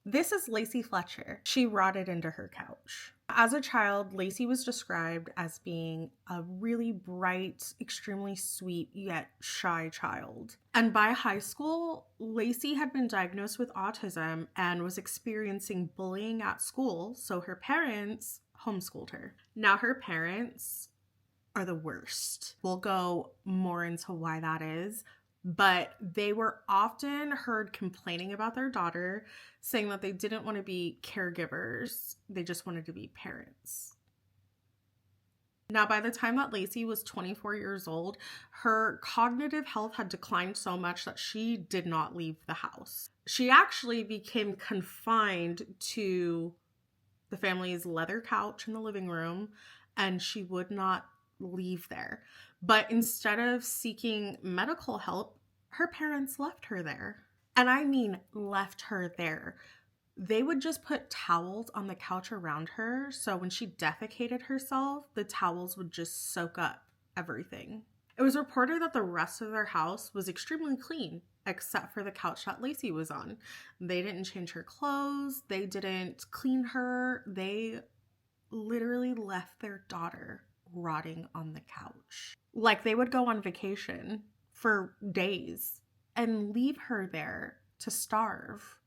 This is Lacey Fletcher. She rotted into her couch. As a child, Lacey was described as being a really bright, extremely sweet, yet shy child. And by high school, Lacey had been diagnosed with autism and was experiencing bullying at school, so her parents homeschooled her. Now her parents are the worst. We'll go more into why that is. But they were often heard complaining about their daughter, saying that they didn't want to be caregivers, they just wanted to be parents. Now, by the time that Lacey was 24 years old, her cognitive health had declined so much that she did not leave the house. She actually became confined to the family's leather couch in the living room, and she would not leave there. But instead of seeking medical help, her parents left her there. And I mean left her there. They would just put towels on the couch around her, so when she defecated herself, the towels would just soak up everything. It was reported that the rest of their house was extremely clean, except for the couch that Lacey was on. They didn't change her clothes, they didn't clean her, they literally left their daughter rotting on the couch. Like they would go on vacation for days and leave her there to starve.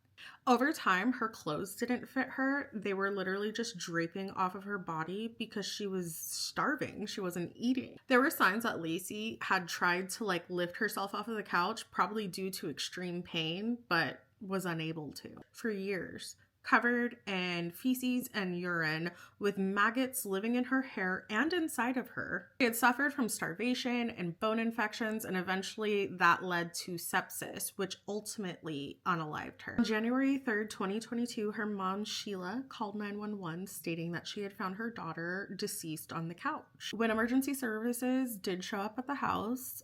Over time, her clothes didn't fit her. They were literally just draping off of her body because she was starving. She wasn't eating. There were signs that Lacey had tried to lift herself off of the couch, probably due to extreme pain, but was unable to. For years, covered in feces and urine, with maggots living in her hair and inside of her. She had suffered from starvation and bone infections, and eventually that led to sepsis, which ultimately unalived her. On January 3rd, 2022, her mom, Sheila, called 911 stating that she had found her daughter deceased on the couch. When emergency services did show up at the house,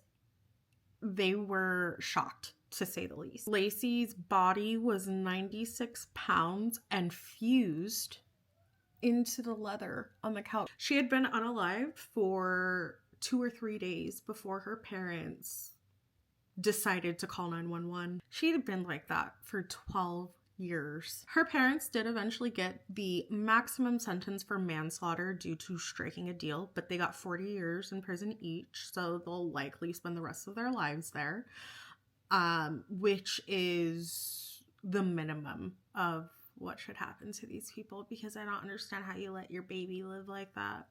they were shocked, to say the least. Lacey's body was 96 pounds and fused into the leather on the couch. She had been unalived for 2 or 3 days before her parents decided to call 911. She had been like that for 12 years. Her parents did eventually get the maximum sentence for manslaughter due to striking a deal, but they got 40 years in prison each, so they'll likely spend the rest of their lives there. Which is the minimum of what should happen to these people, because I don't understand how you let your baby live like that.